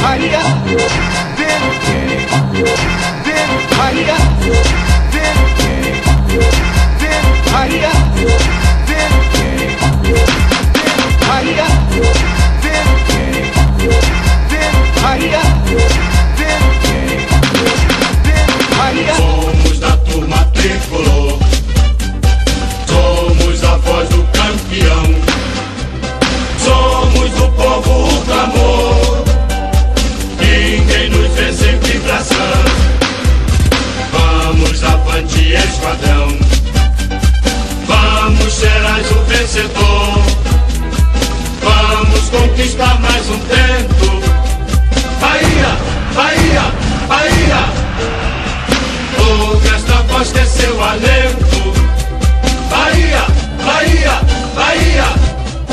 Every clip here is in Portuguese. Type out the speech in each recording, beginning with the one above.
Bahia, vem, vem, Bahia, vem, vem, Bahia, vem, vem, Bahia, vem, vem, Bahia, vem, vem, Bahia. Somos da turma tricolor, somos a voz do campeão, somos do povo o clamor, ninguém nos vê sem vibração. Vamos avante, esquadrão, vamos serás o vencedor, vamos conquistar mais um tento. Bahia, Bahia, Bahia, ouve esta voz que é seu alento. Bahia, Bahia, Bahia,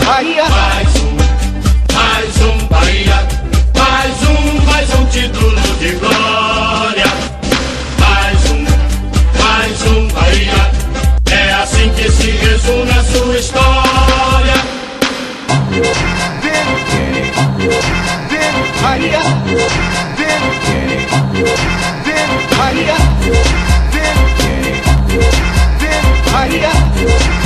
Bahia, mais um Bahia, mais um título de glória. Mais um Bahia, é assim que se resume a sua história. vem, vem, Bahia, vem, vem, Bahia, vem, vem, Bahia.